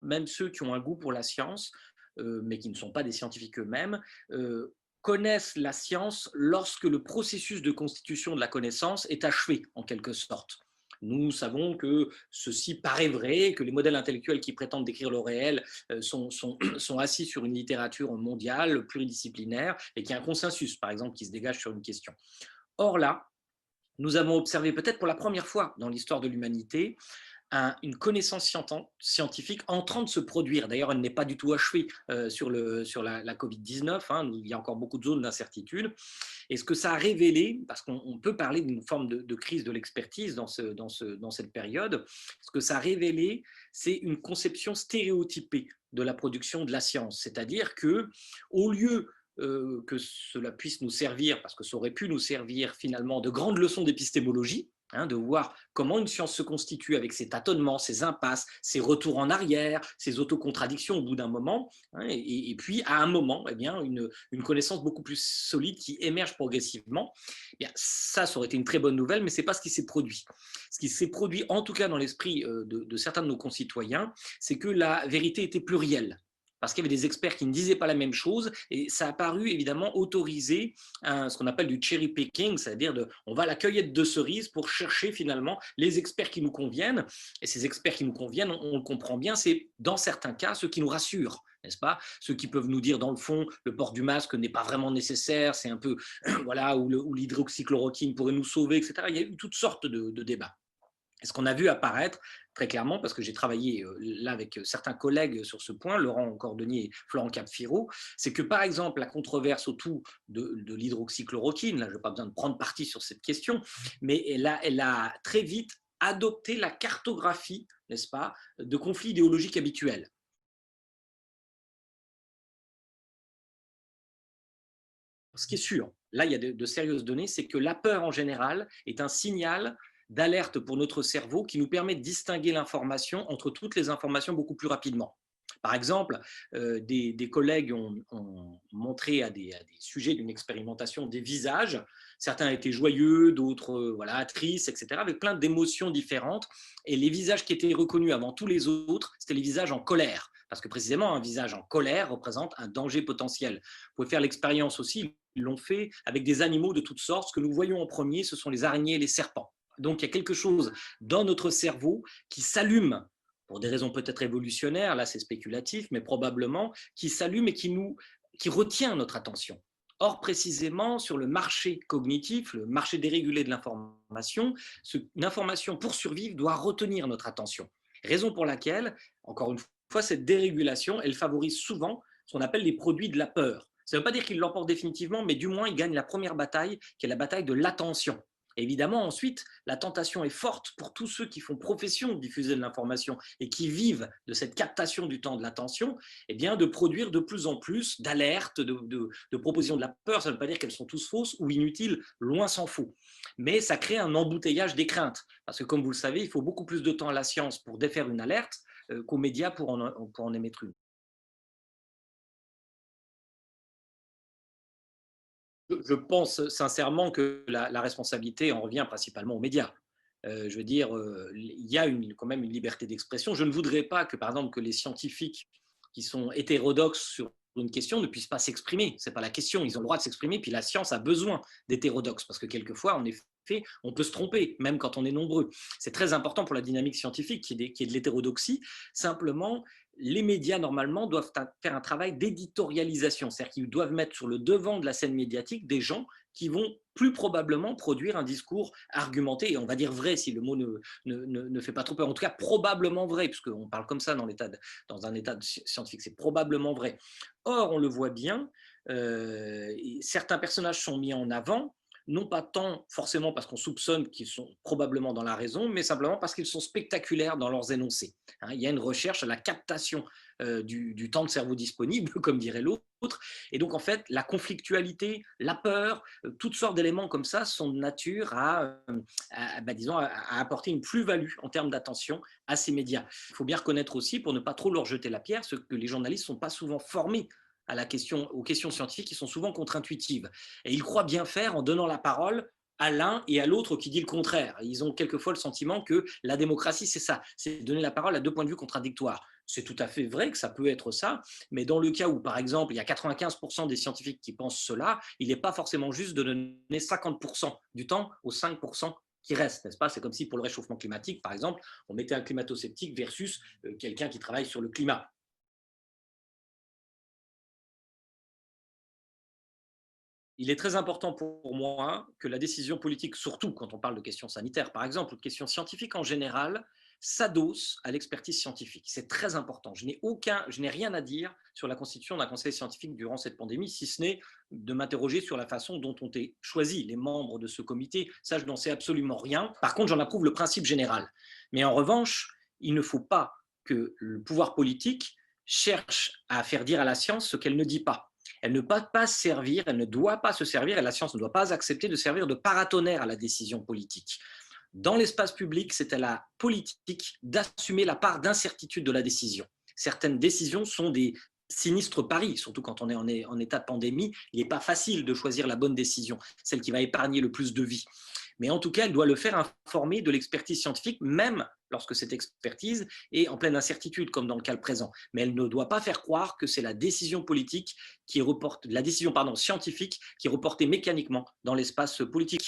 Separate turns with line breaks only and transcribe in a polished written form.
même ceux qui ont un goût pour la science, mais qui ne sont pas des scientifiques eux-mêmes, connaissent la science lorsque le processus de constitution de la connaissance est achevé, en quelque sorte. Nous savons que ceci paraît vrai, que les modèles intellectuels qui prétendent décrire le réel sont assis sur une littérature mondiale, pluridisciplinaire, et qu'il y a un consensus, par exemple, qui se dégage sur une question. Or là, nous avons observé peut-être pour la première fois dans l'histoire de l'humanité une connaissance scientifique en train de se produire. D'ailleurs, elle n'est pas du tout achevée sur la Covid-19. Hein, il y a encore beaucoup de zones d'incertitude. Et ce que ça a révélé, parce qu'on peut parler d'une forme de crise de l'expertise dans cette période, ce que ça a révélé, c'est une conception stéréotypée de la production de la science. C'est-à-dire que, au lieu que cela puisse nous servir, parce que ça aurait pu nous servir finalement de grandes leçons d'épistémologie, hein, de voir comment une science se constitue avec ses tâtonnements, ses impasses, ses retours en arrière, ses autocontradictions au bout d'un moment, hein, et puis à un moment, eh bien, une connaissance beaucoup plus solide qui émerge progressivement. Eh bien, ça aurait été une très bonne nouvelle, mais ce n'est pas ce qui s'est produit. Ce qui s'est produit, en tout cas dans l'esprit de certains de nos concitoyens, c'est que la vérité était plurielle, parce qu'il y avait des experts qui ne disaient pas la même chose, et ça a paru évidemment autoriser ce qu'on appelle du cherry picking, c'est-à-dire on va à la cueillette de cerises pour chercher finalement les experts qui nous conviennent, et ces experts qui nous conviennent, on le comprend bien, c'est dans certains cas ceux qui nous rassurent, n'est-ce pas? Ceux qui peuvent nous dire dans le fond, le port du masque n'est pas vraiment nécessaire, c'est un peu, voilà, ou l'hydroxychloroquine pourrait nous sauver, etc. Il y a eu toutes sortes de débats. Et ce qu'on a vu apparaître très clairement, parce que j'ai travaillé là avec certains collègues sur ce point, Laurent Cordonnier et Florent Capfiro, c'est que par exemple la controverse autour de l'hydroxychloroquine, là je n'ai pas besoin de prendre parti sur cette question, mais elle a très vite adopté la cartographie, n'est-ce pas, de conflits idéologiques habituels. Ce qui est sûr, là il y a de sérieuses données, c'est que la peur en général est un signal d'alerte pour notre cerveau qui nous permet de distinguer l'information entre toutes les informations beaucoup plus rapidement. Par exemple, des collègues ont montré à des sujets d'une expérimentation des visages. Certains étaient joyeux, d'autres voilà, tristes, etc., avec plein d'émotions différentes. Et les visages qui étaient reconnus avant tous les autres, c'était les visages en colère. Parce que précisément, un visage en colère représente un danger potentiel. Vous pouvez faire l'expérience aussi, ils l'ont fait avec des animaux de toutes sortes. Ce que nous voyons en premier, ce sont les araignées et les serpents. Donc il y a quelque chose dans notre cerveau qui s'allume pour des raisons peut-être évolutionnaires, là c'est spéculatif, mais probablement, qui s'allume et qui retient notre attention. Or, précisément, sur le marché cognitif, le marché dérégulé de l'information, une information pour survivre doit retenir notre attention. Raison pour laquelle, encore une fois, cette dérégulation, elle favorise souvent ce qu'on appelle les produits de la peur. Ça ne veut pas dire qu'ils l'emportent définitivement, mais du moins, ils gagnent la première bataille, qui est la bataille de l'attention. Évidemment, ensuite, la tentation est forte pour tous ceux qui font profession de diffuser de l'information et qui vivent de cette captation du temps de l'attention, eh bien, de produire de plus en plus d'alertes, de propositions de la peur. Ça ne veut pas dire qu'elles sont tous fausses ou inutiles, loin s'en faut. Mais ça crée un embouteillage des craintes. Parce que, comme vous le savez, il faut beaucoup plus de temps à la science pour défaire une alerte qu'aux médias pour en émettre une. Je pense sincèrement que la responsabilité en revient principalement aux médias. Je veux dire, il y a quand même une liberté d'expression. Je ne voudrais pas que, par exemple, que les scientifiques qui sont hétérodoxes sur une question ne puissent pas s'exprimer. Ce n'est pas la question. Ils ont le droit de s'exprimer. Puis la science a besoin d'hétérodoxes parce que quelquefois, en effet, on peut se tromper, même quand on est nombreux. C'est très important pour la dynamique scientifique qui est de l'hétérodoxie. Simplement, les médias, normalement, doivent faire un travail d'éditorialisation, c'est-à-dire qu'ils doivent mettre sur le devant de la scène médiatique des gens qui vont plus probablement produire un discours argumenté, et on va dire vrai si le mot ne fait pas trop peur, en tout cas probablement vrai, puisqu'on parle comme ça dans un état scientifique, c'est probablement vrai. Or, on le voit bien, certains personnages sont mis en avant, non pas tant forcément parce qu'on soupçonne qu'ils sont probablement dans la raison, mais simplement parce qu'ils sont spectaculaires dans leurs énoncés. Hein, il y a une recherche à la captation du temps de cerveau disponible, comme dirait l'autre. Et donc, en fait, la conflictualité, la peur, toutes sortes d'éléments comme ça sont de nature disons, à apporter une plus-value en termes d'attention à ces médias. Il faut bien reconnaître aussi, pour ne pas trop leur jeter la pierre, ce que les journalistes ne sont pas souvent formés aux questions scientifiques qui sont souvent contre-intuitives. Et ils croient bien faire en donnant la parole à l'un et à l'autre qui dit le contraire. Ils ont quelquefois le sentiment que la démocratie, c'est ça, c'est donner la parole à deux points de vue contradictoires. C'est tout à fait vrai que ça peut être ça, mais dans le cas où, par exemple, il y a 95% des scientifiques qui pensent cela, il n'est pas forcément juste de donner 50% du temps aux 5% qui restent, n'est-ce pas? C'est comme si pour le réchauffement climatique, par exemple, on mettait un climato-sceptique versus quelqu'un qui travaille sur le climat. Il est très important pour moi que la décision politique, surtout quand on parle de questions sanitaires, par exemple, ou de questions scientifiques en général, s'adosse à l'expertise scientifique. C'est très important. Je n'ai rien à dire sur la constitution d'un conseil scientifique durant cette pandémie, si ce n'est de m'interroger sur la façon dont ont été choisis les membres de ce comité. Ça, je n'en sais absolument rien. Par contre, j'en approuve le principe général. Mais en revanche, il ne faut pas que le pouvoir politique cherche à faire dire à la science ce qu'elle ne dit pas. Elle ne peut pas servir, elle ne doit pas se servir, et la science ne doit pas accepter de servir de paratonnerre à la décision politique. Dans l'espace public, c'est à la politique d'assumer la part d'incertitude de la décision. Certaines décisions sont des sinistres paris, surtout quand on est en état de pandémie. Il n'est pas facile de choisir la bonne décision, celle qui va épargner le plus de vies. Mais en tout cas, elle doit le faire informée de l'expertise scientifique, même lorsque cette expertise est en pleine incertitude, comme dans le cas présent. Mais elle ne doit pas faire croire que c'est la décision politique qui reporte, la décision scientifique qui est reportée mécaniquement dans l'espace politique.